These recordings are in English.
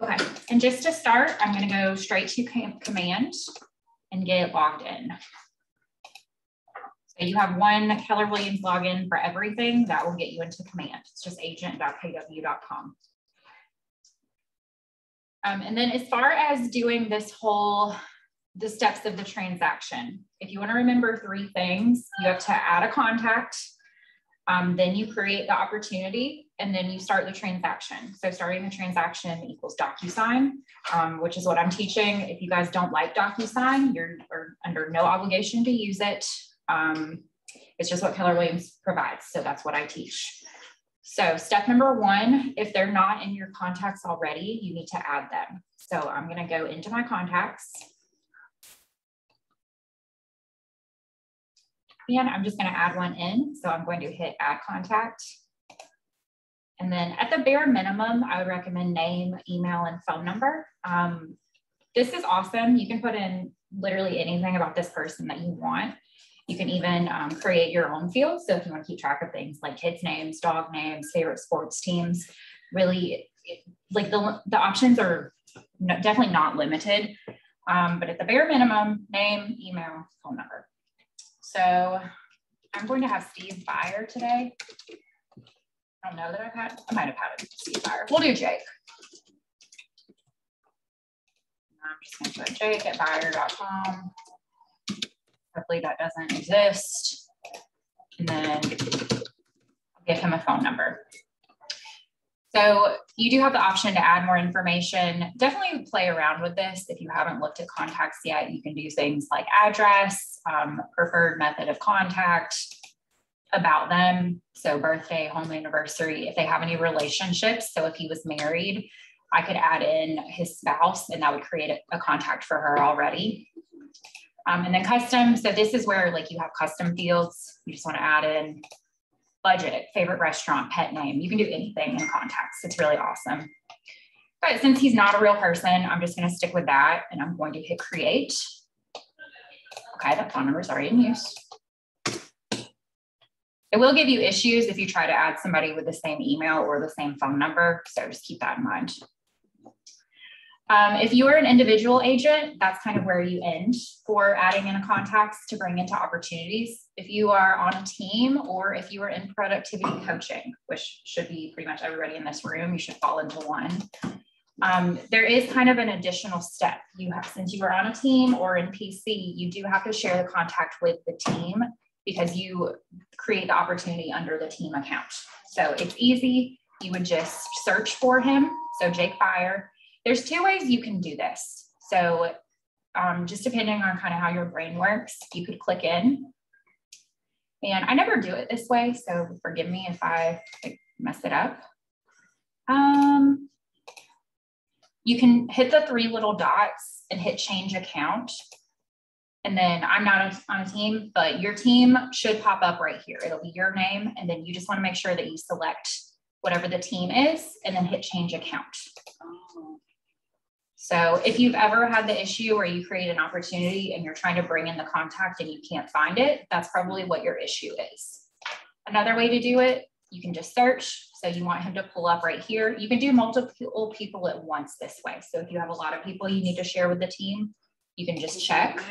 Okay, and just to start, I'm going to go straight to command and get logged in. So you have one Keller Williams login for everything. That will get you into command. It's just agent.kw.com. And then as far as doing the steps of the transaction, if you want to remember 3 things, you have to add a contact, then you create the opportunity, and then you start the transaction. So starting the transaction equals DocuSign, which is what I'm teaching. If you guys don't like DocuSign, you're under no obligation to use it. It's just what Keller Williams provides. So that's what I teach. So step number 1, if they're not in your contacts already, you need to add them. So I'm going to go into my contacts. And I'm just going to add one in. So I'm going to hit add contact. And then at the bare minimum, I would recommend name, email, and phone number. This is awesome. You can put in literally anything about this person that you want. You can even create your own field. So if you want to keep track of things like kids' names, dog names, favorite sports teams, really like the options are definitely not limited. But at the bare minimum, name, email, phone number. So I'm going to have Steve Byer today. I don't know that I might have had Steve Byer. We'll do Jake. I'm just going to put jake@byer.com. Hopefully that doesn't exist. And then I'll give him a phone number. So you do have the option to add more information. Definitely play around with this. If you haven't looked at contacts yet, you can do things like address, preferred method of contact, about them. So birthday, home anniversary, if they have any relationships. So if he was married, I could add in his spouse and that would create a contact for her already. And then custom. So this is where like you have custom fields. You just want to add in budget, favorite restaurant, pet name. You can do anything in contacts. It's really awesome. But since he's not a real person, I'm just going to stick with that and I'm going to hit create. Okay, that phone number is already in use. It will give you issues if you try to add somebody with the same email or the same phone number. So just keep that in mind. If you are an individual agent, that's kind of where you end for adding in contacts to bring into opportunities. If you are on a team or if you are in productivity coaching, which should be pretty much everybody in this room, you should fall into one. There is kind of an additional step. You have, since you are on a team or in PC, you do have to share the contact with the team because you create the opportunity under the team account. So it's easy. You would just search for him. So Jake Byer. There's 2 ways you can do this. So just depending on kind of how your brain works, you could click in. And I never do it this way, so forgive me if I mess it up. You can hit the 3 little dots and hit change account. And then I'm not on a team, but your team should pop up right here. It'll be your name. And then you just want to make sure that you select whatever the team is and then hit change account. So if you've ever had the issue where you create an opportunity and you're trying to bring in the contact and you can't find it, that's probably what your issue is. Another way to do it, you can just search. So you want him to pull up right here. You can do multiple people at once this way. So if you have a lot of people you need to share with the team, you can just check.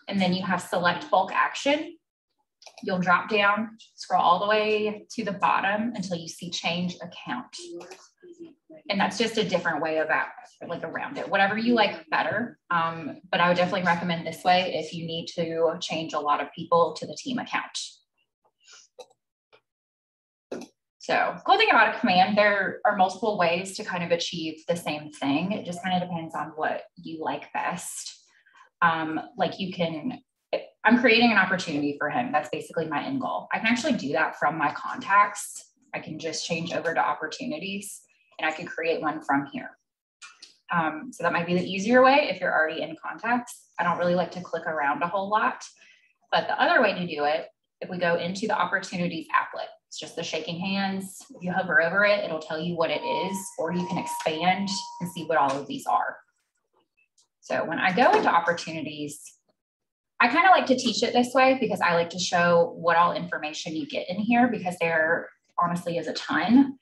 And then you have select bulk action. You'll drop down, scroll all the way to the bottom until you see change account. And that's just a different way of around it, whatever you like better. But I would definitely recommend this way if you need to change a lot of people to the team account. So cool thing about a command, there are multiple ways to kind of achieve the same thing. It just kind of depends on what you like best. Like you can, I'm creating an opportunity for him. That's basically my end goal. I can actually do that from my contacts. I can just change over to opportunities and I can create one from here. So that might be the easier way if you're already in contacts. I don't really like to click around a whole lot, but the other way to do it, if we go into the opportunities applet, it's just the shaking hands. If you hover over it, it'll tell you what it is, or you can expand and see what all of these are. So when I go into opportunities, I kind of like to teach it this way because I like to show what all information you get in here because there honestly is a ton.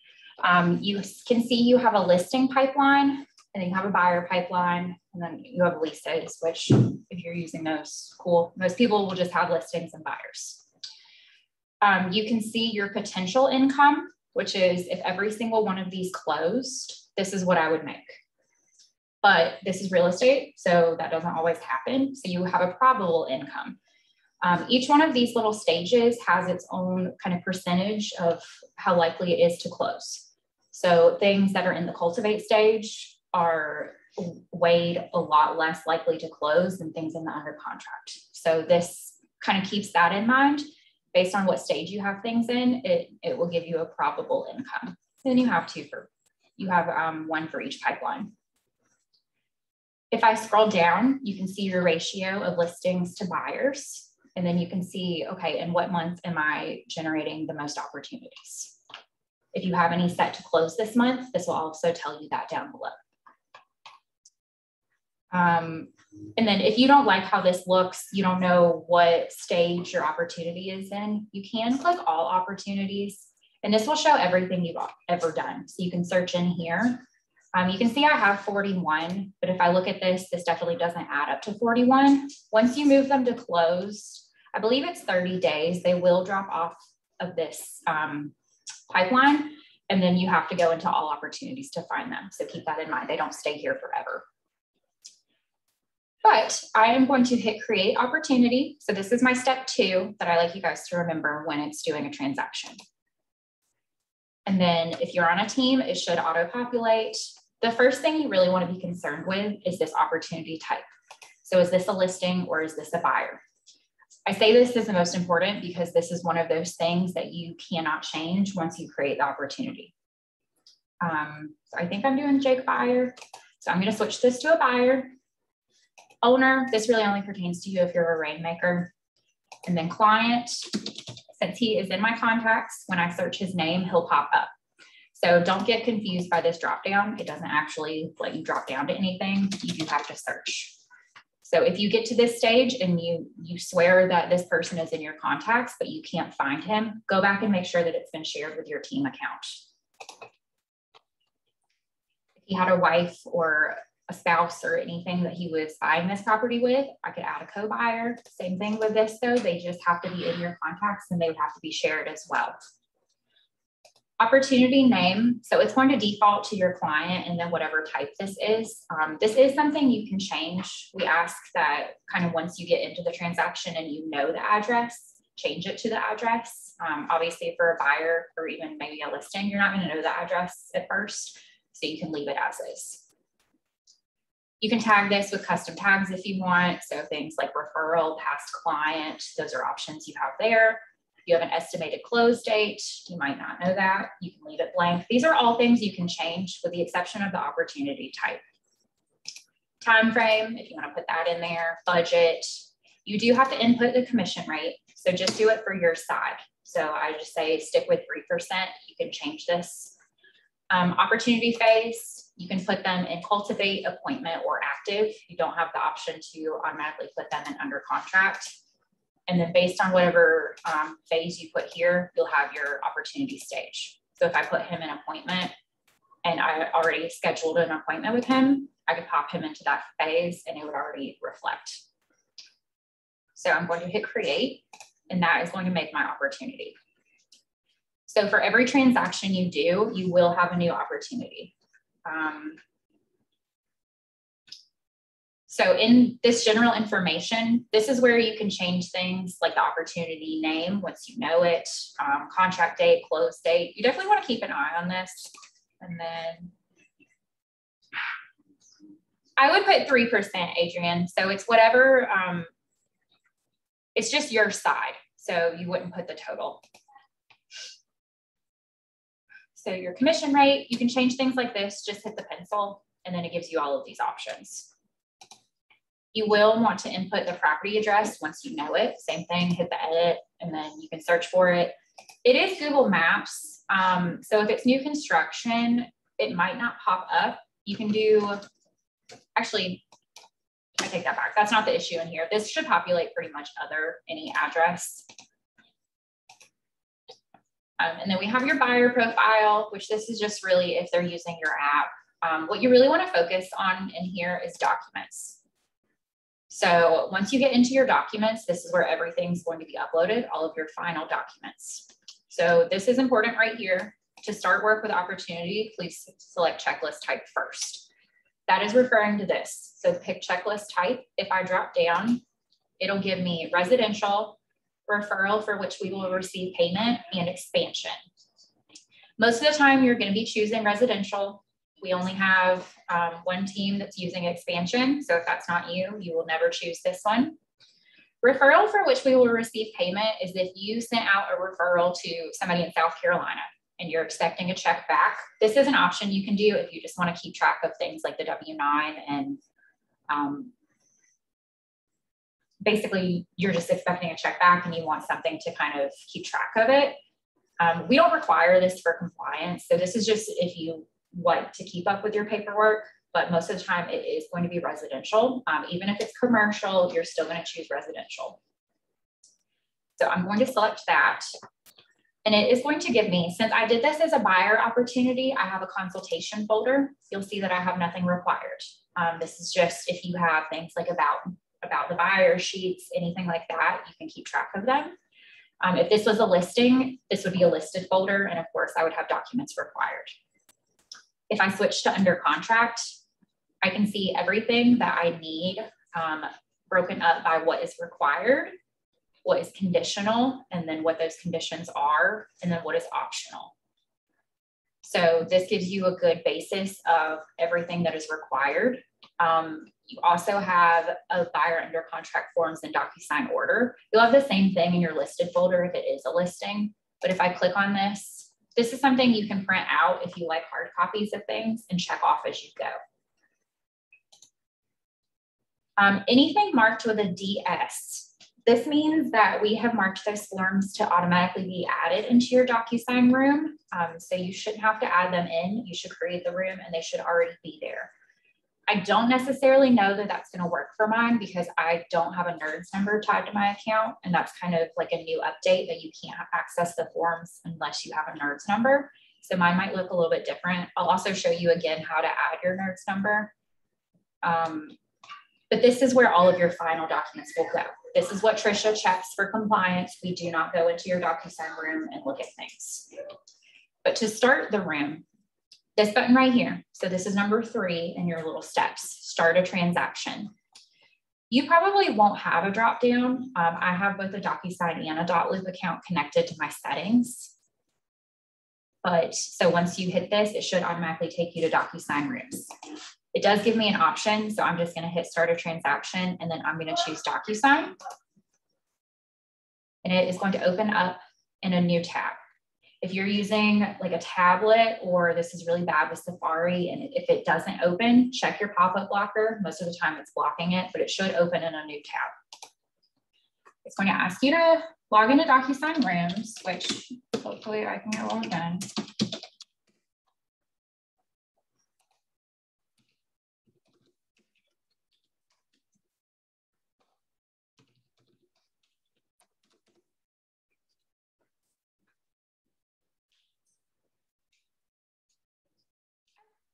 You can see you have a listing pipeline, and then you have a buyer pipeline, and then you have leases, which if you're using those, cool. Most people will just have listings and buyers. You can see your potential income, which is if every single one of these closed, this is what I would make. But this is real estate, so that doesn't always happen. So you have a probable income. Each one of these little stages has its own kind of percentage of how likely it is to close. So things that are in the cultivate stage are weighed a lot less likely to close than things in the under contract. So this kind of keeps that in mind. Based on what stage you have things in, it will give you a probable income. Then you have one for each pipeline. If I scroll down, you can see your ratio of listings to buyers. And then you can see, okay, in what month am I generating the most opportunities? If you have any set to close this month, this will also tell you that down below. And then if you don't like how this looks, you don't know what stage your opportunity is in, you can click all opportunities, and this will show everything you've ever done. So you can search in here. You can see I have 41, but if I look at this, this definitely doesn't add up to 41. Once you move them to closed, I believe it's 30 days, they will drop off of this pipeline, and then you have to go into all opportunities to find them. So keep that in mind, they don't stay here forever. But I am going to hit create opportunity. So this is my step 2 that I like you guys to remember when it's doing a transaction. And then if you're on a team, it should auto-populate. The first thing you really want to be concerned with is this opportunity type. So is this a listing or is this a buyer? I say this is the most important because this is one of those things that you cannot change once you create the opportunity. So I think I'm doing Jake buyer. So I'm going to switch this to a buyer. Owner, this really only pertains to you if you're a rainmaker. And then client, since he is in my contacts, when I search his name, he'll pop up. So don't get confused by this drop down. It doesn't actually let you drop down to anything. You do have to search. So if you get to this stage and you swear that this person is in your contacts, but you can't find him, go back and make sure that it's been shared with your team account. If he had a wife or a spouse or anything that he was buying this property with, I could add a co-buyer. Same thing with this though, they just have to be in your contacts and they would have to be shared as well. Opportunity name, so it's going to default to your client and then whatever type this is. This is something you can change. We ask that kind of once you get into the transaction and you know the address, change it to the address. Obviously for a buyer or even maybe a listing, you're not going to know the address at first, so you can leave it as is. You can tag this with custom tags if you want. So things like referral, past client, those are options you have there. If you have an estimated close date, you might not know that. You can leave it blank. These are all things you can change with the exception of the opportunity type. Time frame, if you want to put that in there. Budget, you do have to input the commission rate. So just do it for your side. So I just say stick with 3%. You can change this. Opportunity phase, you can put them in cultivate, appointment, or active. You don't have the option to automatically put them in under contract. And then based on whatever phase you put here, you'll have your opportunity stage. So if I put him in appointment and I already scheduled an appointment with him, I could pop him into that phase and it would already reflect. So I'm going to hit create, and that is going to make my opportunity. So for every transaction you do, you will have a new opportunity. So in this general information, this is where you can change things like the opportunity name once you know it, contract date, close date. You definitely want to keep an eye on this. And then I would put 3%, Adrian. So it's whatever, it's just your side. So you wouldn't put the total. So your commission rate, you can change things like this, just hit the pencil, and then it gives you all of these options. You will want to input the property address once you know it. Same thing, hit the edit, and then you can search for it. It is Google Maps. So if it's new construction, it might not pop up. You can do, actually, I take that back. That's not the issue in here. This should populate pretty much any address. And then we have your buyer profile, which this is just really if they're using your app. What you really want to focus on in here is documents. So once you get into your documents, this is where everything's going to be uploaded, all of your final documents. So this is important right here. To start work with opportunity, please select checklist type first. That is referring to this. So pick checklist type. If I drop down, it'll give me residential, referral for which we will receive payment, and expansion. Most of the time you're going to be choosing residential. We only have one team that's using expansion. So if that's not you, you will never choose this one. Referral for which we will receive payment is if you sent out a referral to somebody in South Carolina and you're expecting a check back. This is an option you can do if you just want to keep track of things like the W-9 and basically you're just expecting a check back and you want something to kind of keep track of it. We don't require this for compliance. So this is just if you want to keep up with your paperwork, but most of the time it is going to be residential. Even if it's commercial, you're still going to choose residential. So I'm going to select that. And it is going to give me, since I did this as a buyer opportunity, I have a consultation folder. You'll see that I have nothing required. This is just if you have things like about the buyer sheets, anything like that, you can keep track of them. If this was a listing, this would be a listed folder. And of course I would have documents required. If I switch to under contract, I can see everything that I need broken up by what is required, what is conditional, and then what those conditions are, and then what is optional. So this gives you a good basis of everything that is required. You also have a buyer under contract forms and DocuSign order. You'll have the same thing in your listed folder if it is a listing. But if I click on this, this is something you can print out if you like hard copies of things and check off as you go. Anything marked with a DS. This means that we have marked those forms to automatically be added into your DocuSign room. So you shouldn't have to add them in. You should create the room and they should already be there. I don't necessarily know that that's going to work for mine because I don't have a NERDS number tied to my account. And that's kind of like a new update that you can't access the forms unless you have a NERDS number. So mine might look a little bit different. I'll also show you again how to add your NERDS number. But this is where all of your final documents will go. This is what Trisha checks for compliance. We do not go into your DocuSign room and look at things. But to start the room, this button right here. So this is number 3 in your little steps. Start a transaction. You probably won't have a drop down. I have both a DocuSign and a .loop account connected to my settings. But so once you hit this, it should automatically take you to DocuSign rooms. It does give me an option. So I'm just going to hit start a transaction and then I'm going to choose DocuSign. And it is going to open up in a new tab. If you're using like a tablet or this is really bad with Safari and if it doesn't open, check your pop-up blocker. Most of the time it's blocking it, but it should open in a new tab. It's going to ask you to log into DocuSign rooms, which hopefully I can get logged in.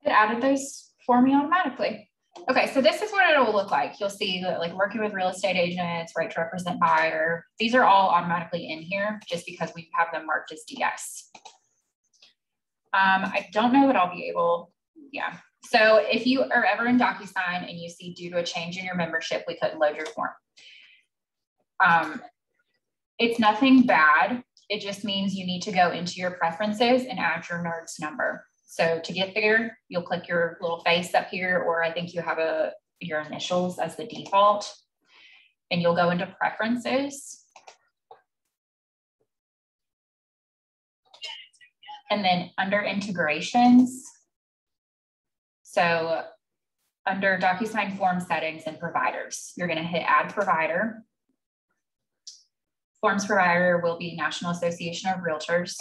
It added those for me automatically. Okay, so this is what it will look like. You'll see that like working with real estate agents, right to represent buyer. These are all automatically in here just because we have them marked as DS. I don't know that I'll be able, yeah. So if you are ever in DocuSign and you see due to a change in your membership, we couldn't load your form. It's nothing bad. It just means you need to go into your preferences and add your NERDS number. So to get there, you'll click your little face up here, or I think you have your initials as the default, and you'll go into preferences. And then under integrations, so under DocuSign form settings and providers, you're going to hit add provider. Forms provider will be National Association of Realtors.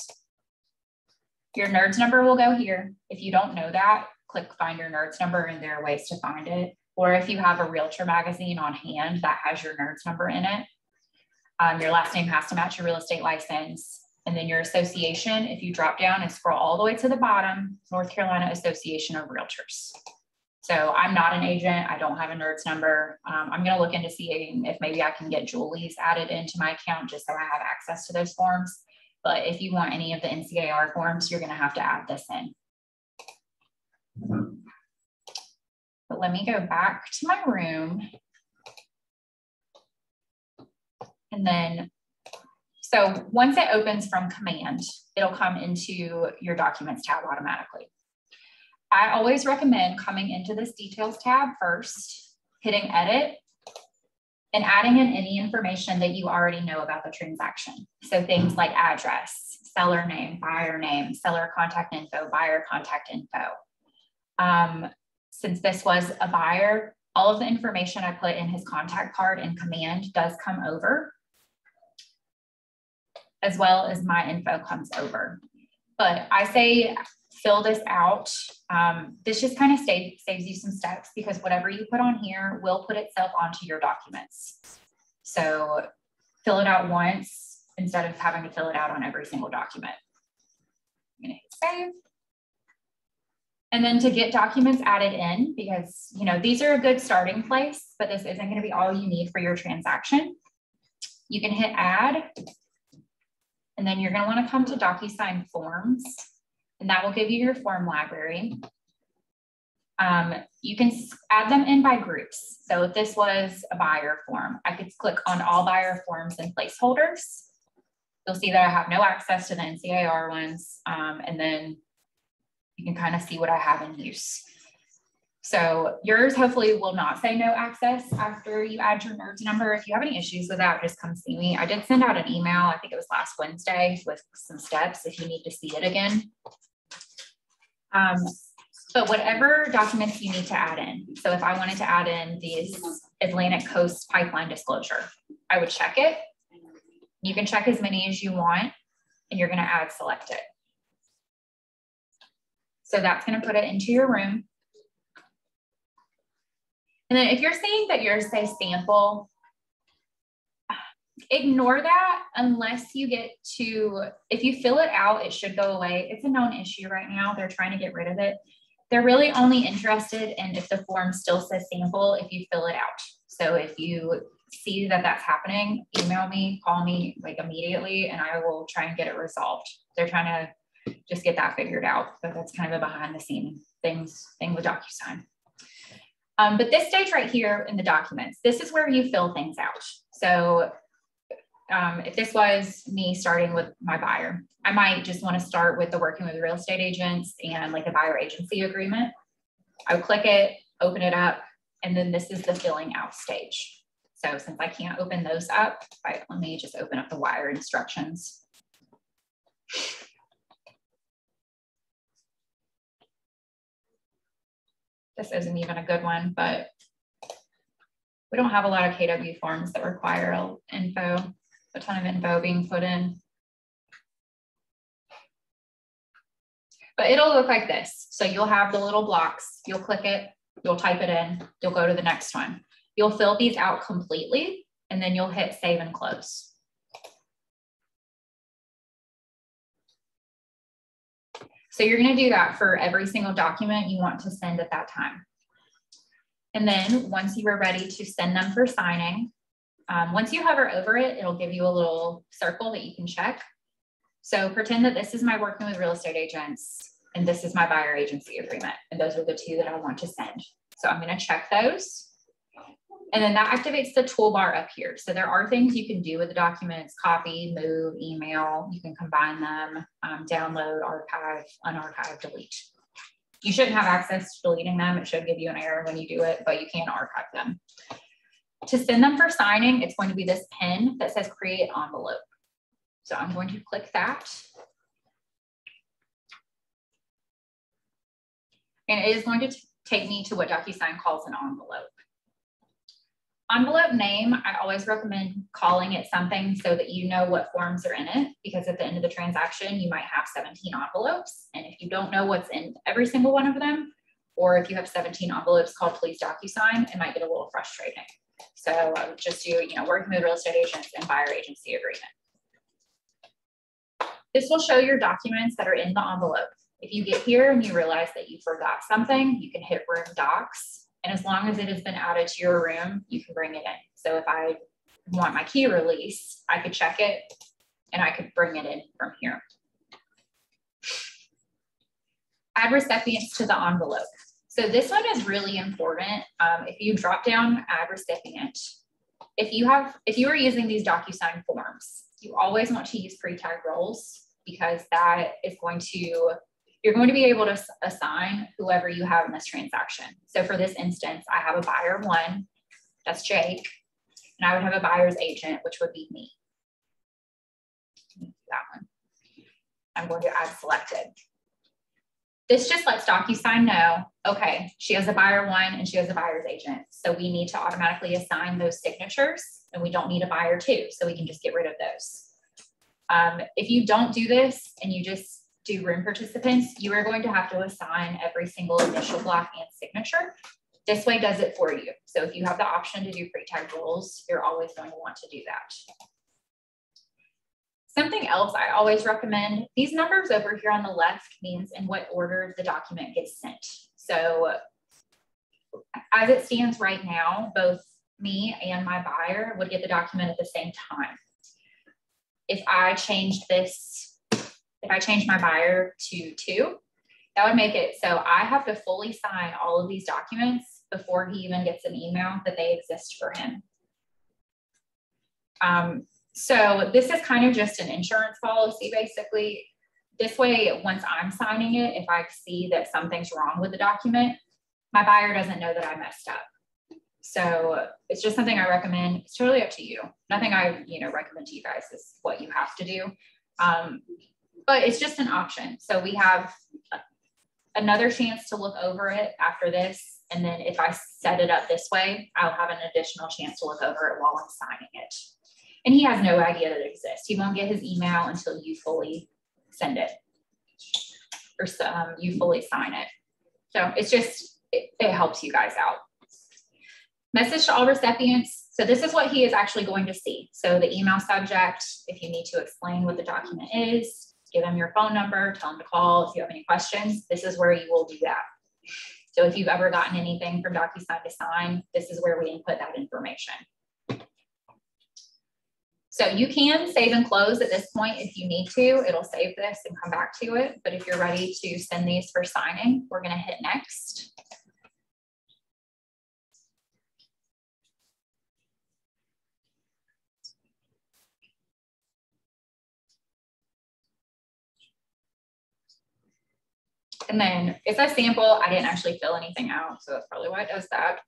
Your NERDS number will go here. If you don't know that, click find your NERDS number and there are ways to find it. Or if you have a realtor magazine on hand that has your NERDS number in it, your last name has to match your real estate license. And then your association, if you drop down and scroll all the way to the bottom, North Carolina Association of Realtors. So I'm not an agent. I don't have a NERDS number. I'm going to look into seeing if maybe I can get Julie's added into my account just so I have access to those forms. But if you want any of the NCAR forms, you're going to have to add this in. But let me go back to my room. And then, so once it opens from command, it'll come into your documents tab automatically. I always recommend coming into this details tab first, hitting edit, and adding in any information that you already know about the transaction. So things like address, seller name, seller contact info, buyer contact info. Since this was a buyer, all of the information I put in his contact card in command does come over, as well as my info comes over. But I say fill this out. This just kind of saves you some steps because whatever you put on here will put itself onto your documents. So fill it out once instead of having to fill it out on every single document. I'm gonna hit save. And then to get documents added in, because these are a good starting place, but this isn't going to be all you need for your transaction. You can hit add, and then you're going to want to come to DocuSign forms, and that will give you your form library. You can add them in by groups. So if this was a buyer form, I could click on all buyer forms and placeholders. You'll see that I have no access to the NCAR ones, and then you can kind of see what I have in use. So yours hopefully will not say no access after you add your NERDS number. If you have any issues with that, just come see me. I did send out an email, I think it was last Wednesday, with some steps if you need to see it again. But whatever documents you need to add in. So if I wanted to add in these Atlantic Coast pipeline disclosure, I would check it. You can check as many as you want, and you're going to add select it. So that's going to put it into your room. And then if you're seeing that yours says sample, ignore that unless you get to, if you fill it out, it should go away. It's a known issue right now. They're trying to get rid of it. They're really only interested in if the form still says sample if you fill it out. So if you see that that's happening, email me, call me like immediately, and I will try and get it resolved. They're trying to just get that figured out, but that's kind of a behind the scene thing with DocuSign. But this stage right here in the documents, this is where you fill things out. So if this was me starting with my buyer, I might just want to start with the working with real estate agents and like the buyer agency agreement. I would click it, open it up, and then this is the filling out stage. So since I can't open those up, let me just open up the wire instructions. This isn't even a good one, but we don't have a lot of KW forms that require a ton of info being put in. But it'll look like this. So you'll have the little blocks, you'll click it, you'll type it in, you'll go to the next one. You'll fill these out completely, and then you'll hit save and close. So you're going to do that for every single document you want to send at that time. And then once you are ready to send them for signing, once you hover over it, it'll give you a little circle that you can check. So pretend that this is my working with real estate agents and this is my buyer agency agreement. And those are the two that I want to send. So I'm going to check those. And then that activates the toolbar up here. So there are things you can do with the documents: copy, move, email. You can combine them, download, archive, unarchive, delete. You shouldn't have access to deleting them. It should give you an error when you do it, but you can archive them. To send them for signing, it's going to be this pin that says create envelope. So I'm going to click that. And it is going to take me to what DocuSign calls an envelope. Envelope name, I always recommend calling it something so that you know what forms are in it, because at the end of the transaction, you might have 17 envelopes. And if you don't know what's in every single one of them, or if you have 17 envelopes called Please DocuSign, it might get a little frustrating. So I would just do, working with real estate agents and buyer agency agreement. This will show your documents that are in the envelope. If you get here and you realize that you forgot something, you can hit room docs. And as long as it has been added to your room, you can bring it in. So if I want my key release, I could check it and I could bring it in from here. Add recipients to the envelope. So this one is really important. If you drop down add recipient, if you are using these DocuSign forms, you always want to use pre-tag roles, because that is going to, you're going to be able to assign whoever you have in this transaction. So for this instance, I have a buyer 1, that's Jake, and I would have a buyer's agent, which would be me. That one. I'm going to add selected. This just lets DocuSign know, okay, she has a buyer 1 and she has a buyer's agent. So we need to automatically assign those signatures, and we don't need a buyer 2, so we can just get rid of those. If you don't do this and you just do room participants, you are going to have to assign every single initial block and signature. This way does it for you. So if you have the option to do pre-tag roles, you're always going to want to do that. Something else I always recommend, these numbers over here on the left means in what order the document gets sent. So as it stands right now, both me and my buyer would get the document at the same time. If I changed this, if I changed my buyer to 2, that would make it so I have to fully sign all of these documents before he even gets an email that they exist for him. So this is kind of just an insurance policy, basically. This way, once I'm signing it, if I see that something's wrong with the document, my buyer doesn't know that I messed up. So it's just something I recommend. It's totally up to you. Nothing I recommend to you guys is what you have to do. But it's just an option. So we have another chance to look over it after this. And then if I set it up this way, I'll have an additional chance to look over it while I'm signing it. And he has no idea that it exists. He won't get his email until you fully send it or you fully sign it. So it's just, it helps you guys out. Message to all recipients. So this is what he is actually going to see. So the email subject, if you need to explain what the document is, give him your phone number, tell him to call if you have any questions. This is where you will do that. So if you've ever gotten anything from DocuSign to sign, this is where we input that information. So you can save and close at this point if you need to. It'll save this and come back to it. But if you're ready to send these for signing, we're going to hit next. And then it's a sample. I didn't actually fill anything out, so that's probably why it does that.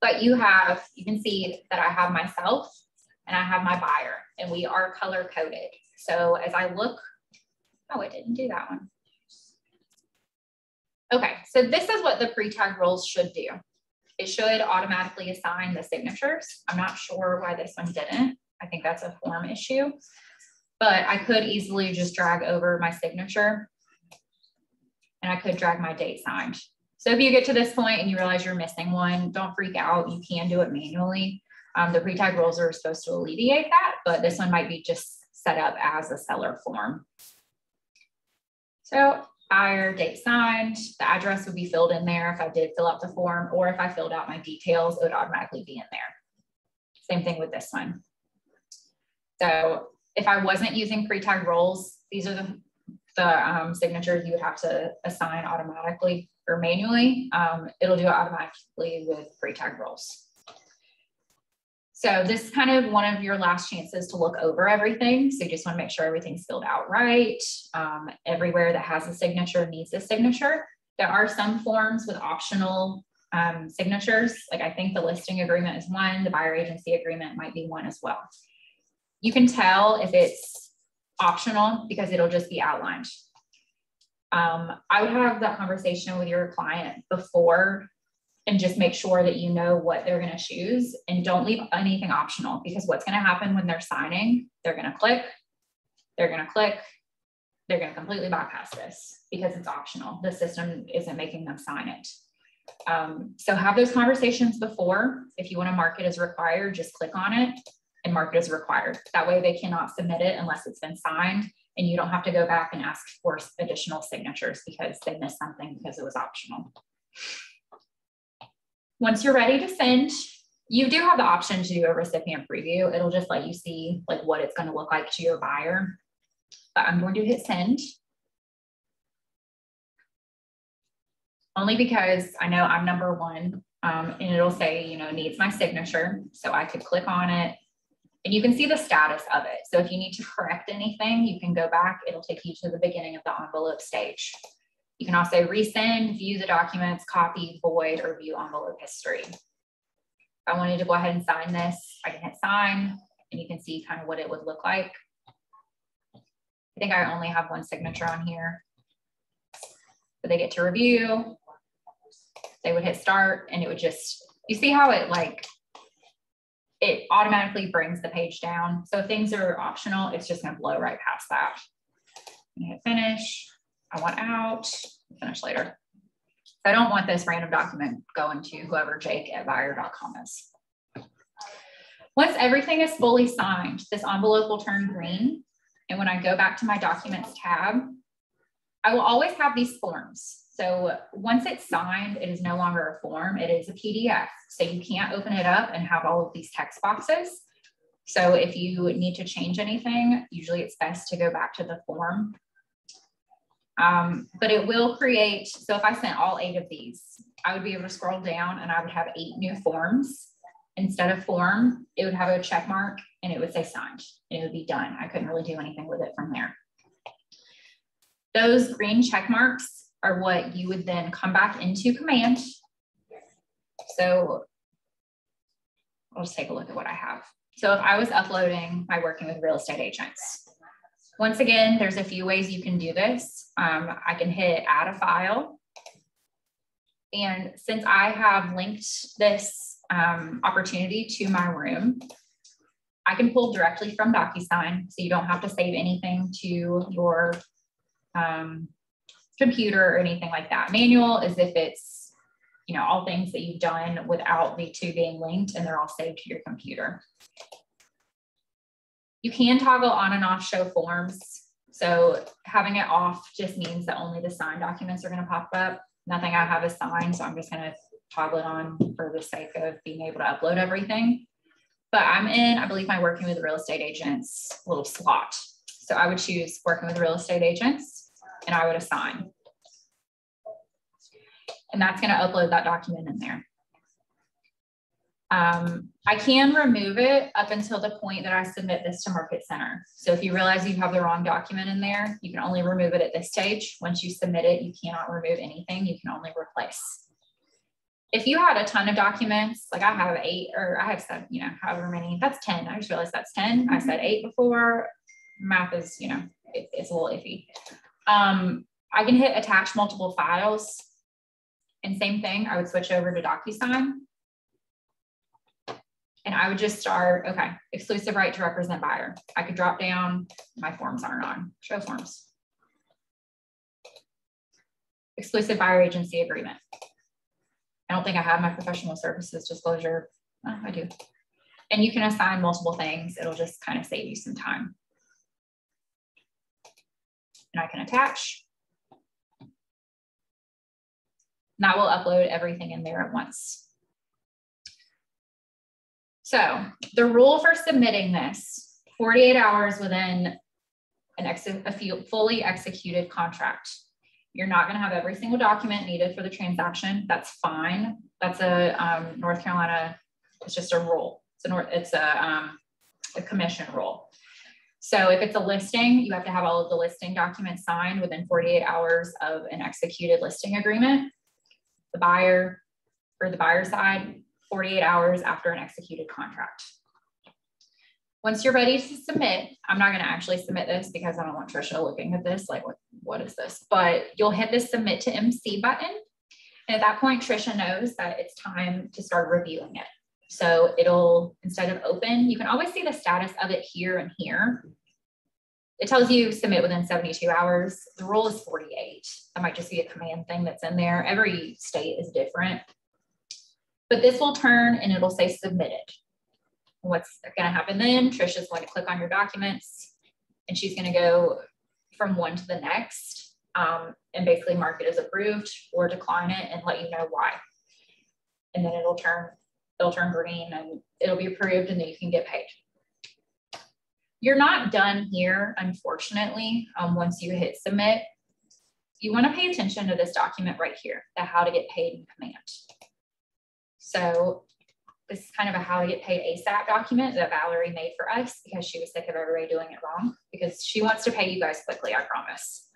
But you can see that I have myself and I have my buyer, and we are color coded. So as I look, oh, it didn't do that one. Okay, so this is what the pre-tag roles should do. It should automatically assign the signatures. I'm not sure why this one didn't. I think that's a form issue, but I could easily just drag over my signature and I could drag my date signed. So if you get to this point and you realize you're missing one, don't freak out. You can do it manually. The pre-tag roles are supposed to alleviate that, but this one might be just set up as a seller form. So buyer, date signed, the address would be filled in there if I did fill out the form, or if I filled out my details, it would automatically be in there. Same thing with this one. So if I wasn't using pre-tag roles, these are the signatures you would have to assign automatically or manually. It'll do it automatically with pre-tag roles. So this is kind of one of your last chances to look over everything. So you just want to make sure everything's filled out right. Everywhere that has a signature needs a signature. There are some forms with optional signatures. Like I think the listing agreement is one, the buyer agency agreement might be one as well. You can tell if it's optional because it'll just be outlined. I would have that conversation with your client before and just make sure that you know what they're going to choose, and don't leave anything optional, because what's going to happen when they're signing, they're going to click, they're going to completely bypass this because it's optional. The system isn't making them sign it. So have those conversations before. If you want to mark it as required, just click on it and mark it as required. That way they cannot submit it unless it's been signed, and you don't have to go back and ask for additional signatures because they missed something because it was optional. Once you're ready to send, you do have the option to do a recipient preview. It'll just let you see like what it's going to look like to your buyer. But I'm going to hit send. Only because I know I'm number one, and it'll say, you know, needs my signature. So I could click on it and you can see the status of it. So if you need to correct anything, you can go back. It'll take you to the beginning of the envelope stage. You can also resend, view the documents, copy, void, or view envelope history. If I wanted to go ahead and sign this, I can hit sign and you can see kind of what it would look like. I think I only have one signature on here. But they get to review. They would hit start and it would just, you see how it like, it automatically brings the page down. So if things are optional, it's just gonna blow right past that. You hit finish. I want out, finish later. So I don't want this random document going to whoever jake@buyer.com is. Once everything is fully signed, this envelope will turn green. And when I go back to my documents tab, I will always have these forms. So once it's signed, it is no longer a form, it is a PDF. So you can't open it up and have all of these text boxes. So if you need to change anything, usually it's best to go back to the form. But it will create, so if I sent all 8 of these, I would be able to scroll down and I would have 8 new forms. Instead of form, it would have a check mark and it would say signed. And it would be done. I couldn't really do anything with it from there. Those green check marks are what you would then come back into command. So I'll just take a look at what I have. So if I was uploading my working with real estate agents, once again, there's a few ways you can do this. I can hit add a file. And since I have linked this opportunity to my room, I can pull directly from DocuSign. So you don't have to save anything to your computer or anything like that. Manual is if it's, you know, all things that you've done without the 2 being linked and they're all saved to your computer. You can toggle on and off show forms. So having it off just means that only the signed documents are going to pop up. Nothing I have is signed, so I'm just going to toggle it on for the sake of being able to upload everything. But I'm in, I believe, my working with real estate agents little slot. So I would choose working with real estate agents and I would assign. And that's going to upload that document in there. I can remove it up until the point that I submit this to Market Center. So if you realize you have the wrong document in there, you can only remove it at this stage. Once you submit it, you cannot remove anything. You can only replace. If you had a ton of documents, like I have 8 or I have 7, you know, however many, that's 10. I just realized that's 10. I said 8 before. Math is, you know, it's a little iffy. I can hit attach multiple files. And same thing, I would switch over to DocuSign. And I would just start, okay, exclusive right to represent buyer. I could drop down, my forms aren't on, show forms. Exclusive buyer agency agreement. I don't think I have my professional services disclosure. Oh, I do. And you can assign multiple things. It'll just kind of save you some time. And I can attach. And that will upload everything in there at once. So the rule for submitting this, 48 hours within a fully executed contract. You're not going to have every single document needed for the transaction. That's fine. That's a North Carolina, it's just a rule. It's a commission rule. So if it's a listing, you have to have all of the listing documents signed within 48 hours of an executed listing agreement. The buyer, for the buyer side, 48 hours after an executed contract. Once you're ready to submit, I'm not going to actually submit this because I don't want Trisha looking at this, like what is this? But you'll hit this submit to MC button. And at that point, Trisha knows that it's time to start reviewing it. So it'll, instead of open, you can always see the status of it here and here. It tells you submit within 72 hours. The rule is 48. That might just be a command thing that's in there. Every state is different. But this will turn and it'll say submitted. What's going to happen then? Trisha's going to click on your documents and she's going to go from one to the next, and basically mark it as approved or decline it and let you know why. And then it'll turn green and it'll be approved, and then you can get paid. You're not done here, unfortunately. Once you hit submit, you want to pay attention to this document right here, the how to get paid in command. So this is kind of a how to get paid ASAP document that Valerie made for us because she was sick of everybody doing it wrong, because she wants to pay you guys quickly, I promise.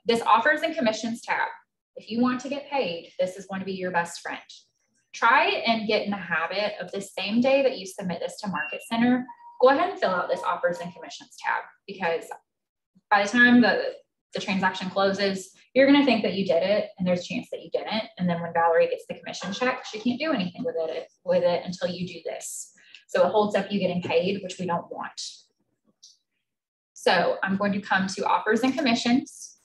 This offers and commissions tab. If you want to get paid, this is going to be your best friend. Try and get in the habit of the same day that you submit this to Market Center, go ahead and fill out this offers and commissions tab, because by the time the transaction closes, you're going to think that you did it, and there's a chance that you didn't. And then when Valerie gets the commission check, she can't do anything with it until you do this. So it holds up you getting paid, which we don't want. So I'm going to come to offers and commissions.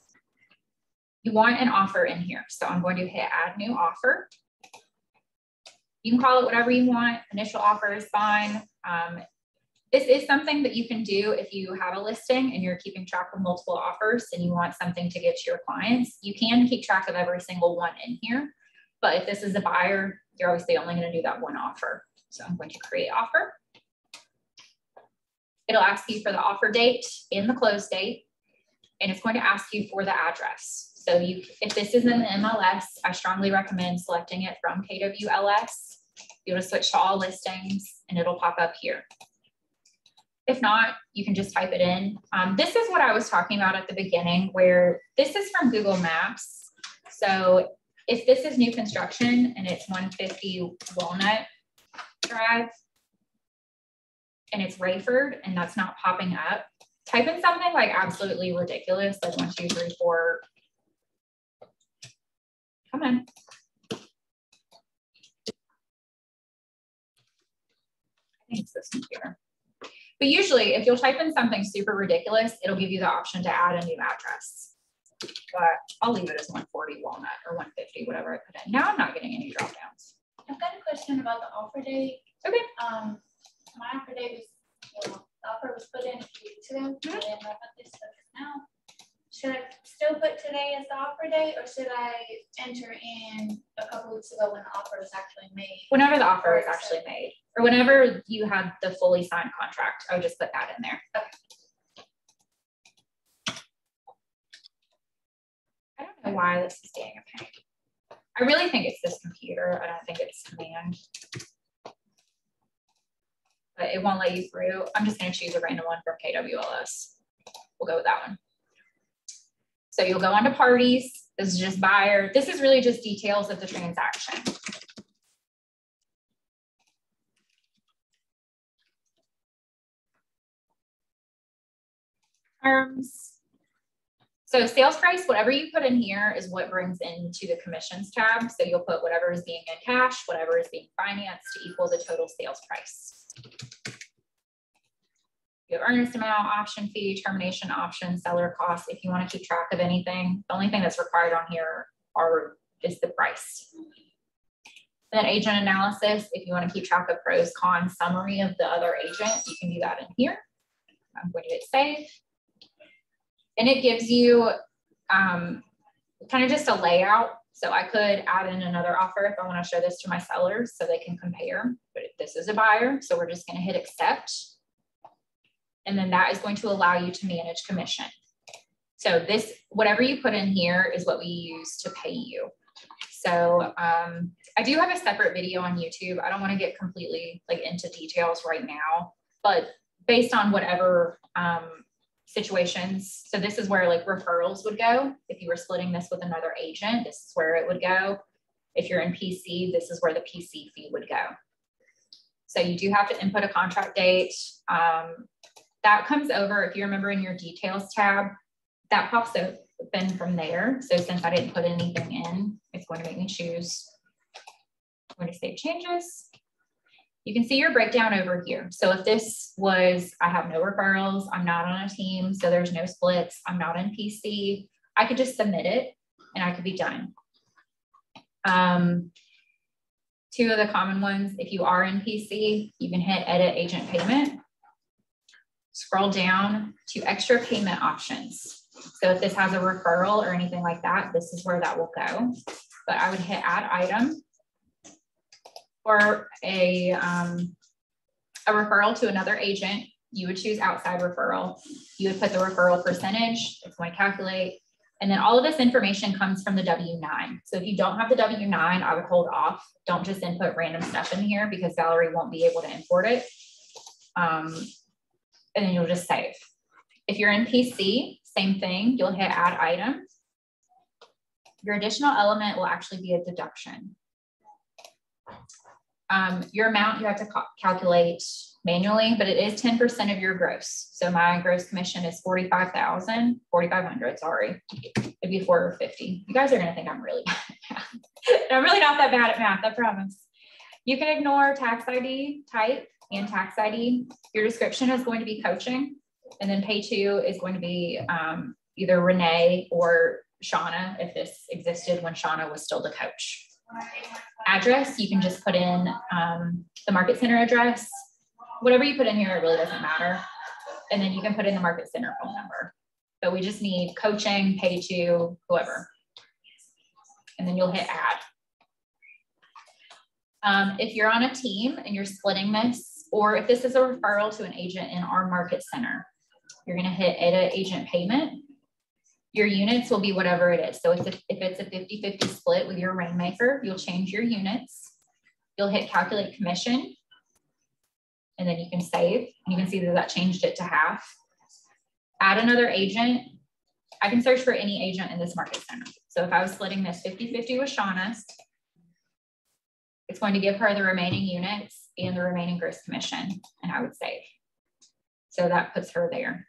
You want an offer in here. So I'm going to hit add new offer. You can call it whatever you want. Initial offer is fine. This is something that you can do if you have a listing and you're keeping track of multiple offers and you want something to get to your clients. You can keep track of every single one in here. But if this is a buyer, you're obviously only going to do that one offer. So I'm going to create offer. It'll ask you for the offer date and the close date, and it's going to ask you for the address. So if this is in the MLS, I strongly recommend selecting it from KWLS. You'll just switch to all listings and it'll pop up here. If not, you can just type it in. This is what I was talking about at the beginning, where this is from Google Maps. So if this is new construction and it's 150 Walnut Drive and it's Rayford and that's not popping up, type in something like absolutely ridiculous, like 1, 2, 3, 4. Come on. I think it's this computer. But usually if you'll type in something super ridiculous, it'll give you the option to add a new address. But I'll leave it as 140 Walnut or 150, whatever I put in. Now I'm not getting any drop downs. I've got a question about the offer date. Okay. My offer date was, the offer was put in a few weeks ago. I didn't know about this stuff now. Should I still put today as the offer date, or should I enter in a couple weeks ago when the offer was actually made? Whenever the offer is actually made, or whenever you had the fully signed contract, I would just put that in there. Okay. I don't know why this is being a pain. I really think it's this computer. I don't think it's command. But it won't let you through. I'm just going to choose a random one from KWLS. We'll go with that one. So you'll go on to parties. This is just buyer. This is really just details of the transaction. Terms. So sales price, whatever you put in here is what brings into the commissions tab. So you'll put whatever is being in cash, whatever is being financed to equal the total sales price. You have earnest amount, option fee, termination option, seller costs. If you want to keep track of anything, the only thing that's required on here is the price. Then agent analysis, if you want to keep track of pros, cons, summary of the other agent, you can do that in here. I'm going to hit save. And it gives you kind of just a layout. So I could add in another offer if I want to show this to my sellers so they can compare. But this is a buyer, so we're just going to hit accept. And then that is going to allow you to manage commission. So this, whatever you put in here is what we use to pay you. So I do have a separate video on YouTube. I don't want to get completely into details right now, but based on whatever situations. So this is where referrals would go. If you were splitting this with another agent, this is where it would go. If you're in PC, this is where the PC fee would go. So you do have to input a contract date. That comes over, if you remember in your details tab, that pops open from there. So since I didn't put anything in, it's going to make me choose. I'm going to save changes. You can see your breakdown over here. So if this was, I have no referrals, I'm not on a team, so there's no splits, I'm not in PC, I could just submit it and I could be done. Two of the common ones, if you are in PC, you can hit edit agent payment. scroll down to extra payment options. So if this has a referral or anything like that, this is where that will go. But I would hit add item. Or a referral to another agent, you would choose outside referral. You would put the referral percentage, it's going to calculate. And then all of this information comes from the W-9. So if you don't have the W-9, I would hold off. Don't just input random stuff in here because Valerie won't be able to import it. And then you'll just save. If you're in PC, same thing, you'll hit add item. Your additional element will actually be a deduction. Your amount you have to calculate manually, but it is 10% of your gross. So my gross commission is 4,500, sorry. It'd be 450. You guys are gonna think I'm really bad at math. I'm really not that bad at math, I promise. You can ignore tax ID type and tax ID. Your description is going to be coaching, and then pay to is going to be either Renee or Shauna, if this existed when Shauna was still the coach. Address, you can just put in the market center address. Whatever you put in here, it really doesn't matter. And then you can put in the market center phone number. But we just need coaching, pay to, whoever. And then you'll hit add. If you're on a team and you're splitting this, or if this is a referral to an agent in our market center, you're gonna hit edit agent payment. Your units will be whatever it is. So if it's a 50-50 split with your rainmaker, you'll change your units. You'll hit calculate commission, and then you can save. You can see that changed it to half. Add another agent. I can search for any agent in this market center. So if I was splitting this 50-50 with Shauna's, it's going to give her the remaining units and the remaining gross commission, and I would save. So that puts her there.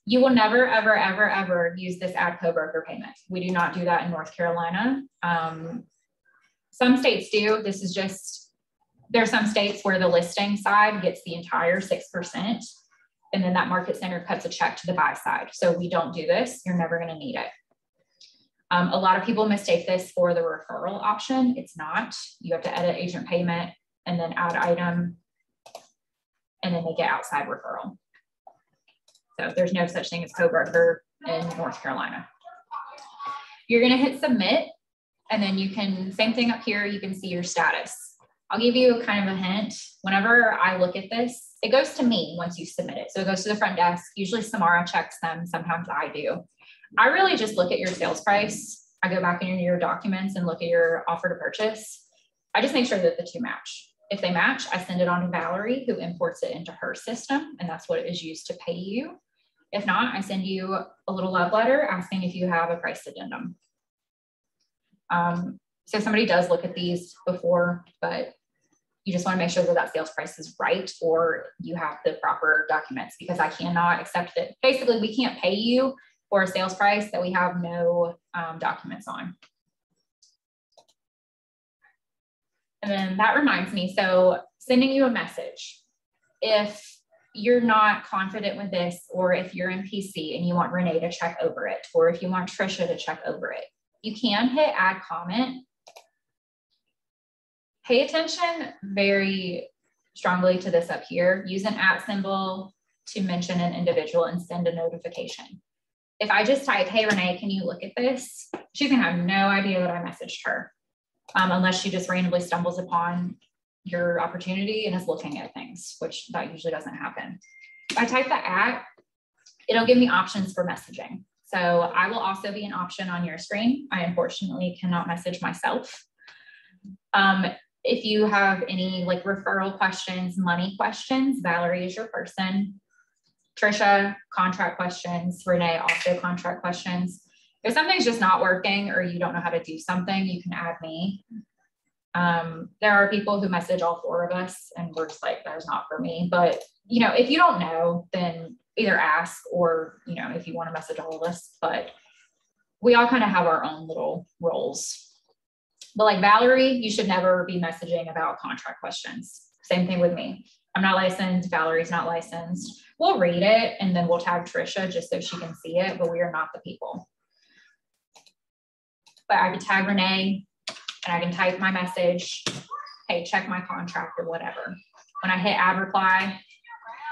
You will never, ever, ever, ever use this add co-broker payment. We do not do that in North Carolina. Some states do. This is just, there are some states where the listing side gets the entire 6%, and then that market center cuts a check to the buy side. So we don't do this. You're never going to need it. A lot of people mistake this for the referral option. It's not. You have to edit agent payment and then add item, and then they get outside referral. So there's no such thing as co-broker in North Carolina. You're going to hit submit, and then you can, same thing up here, you can see your status. I'll give you kind of a hint. Whenever I look at this, it goes to me once you submit it. So it goes to the front desk. Usually Samara checks them. Sometimes I do. I really just look at your sales price. I go back into your documents and look at your offer to purchase. I just make sure that the two match. If they match, I send it on to Valerie, who imports it into her system, and that's what it is used to pay you. If not, I send you a little love letter asking if you have a price addendum. So somebody does look at these before, but you just want to make sure that that sales price is right, or you have the proper documents, because I cannot accept that. Basically, we can't pay you for a sales price that we have no documents on. And then that reminds me, so sending you a message. If you're not confident with this, or if you're in PC and you want Renee to check over it, or if you want Trisha to check over it, you can hit add comment. Pay attention very strongly to this up here. Use an @ symbol to mention an individual and send a notification. If I just type, hey Renee, can you look at this? She's gonna have no idea that I messaged her, unless she just randomly stumbles upon your opportunity and is looking at things, which that usually doesn't happen. If I type the @, it'll give me options for messaging. So I will also be an option on your screen. I unfortunately cannot message myself. If you have any like referral questions, money questions, Valerie is your person. Trisha, contract questions. Renee, also contract questions. If something's just not working or you don't know how to do something, you can add me. There are people who message all 4 of us and we're just like, that's not for me. But, you know, if you don't know, then either ask, or, you know, if you want to message all of us, but we all kind of have our own little roles. But like Valerie, you should never be messaging about contract questions. Same thing with me. I'm not licensed. Valerie's not licensed. We'll read it and then we'll tag Trisha just so she can see it, but we are not the people. But I can tag Renee and I can type my message, hey, check my contract or whatever. when I hit add reply,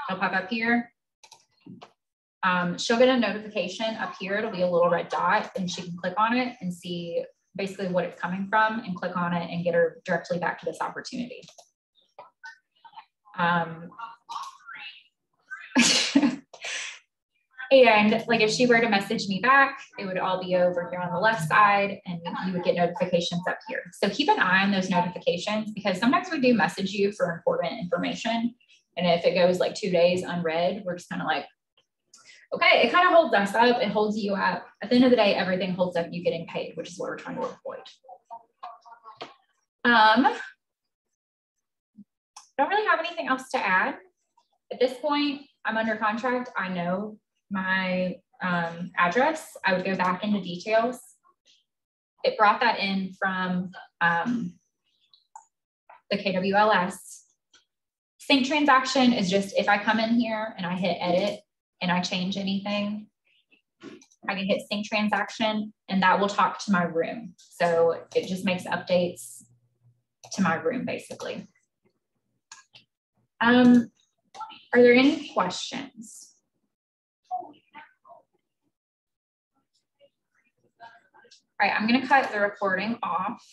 it'll pop up here. She'll get a notification up here. It'll be a little red dot, and she can click on it and see basically what it's coming from and click on it and get her directly back to this opportunity. And like if she were to message me back, it would all be over here on the left side and you would get notifications up here. So keep an eye on those notifications because sometimes we do message you for important information. And if it goes like 2 days unread, we're just kind of like, okay, it kind of holds us up. It holds you up. At the end of the day, everything holds up you getting paid, which is what we're trying to avoid. Don't really have anything else to add. At this point, I'm under contract. I know my address. I would go back into details. It brought that in from the KWLS. Sync transaction is just if I come in here and I hit edit and I change anything, I can hit sync transaction and that will talk to my room. So it just makes updates to my room basically. Are there any questions? All right, I'm going to cut the recording off.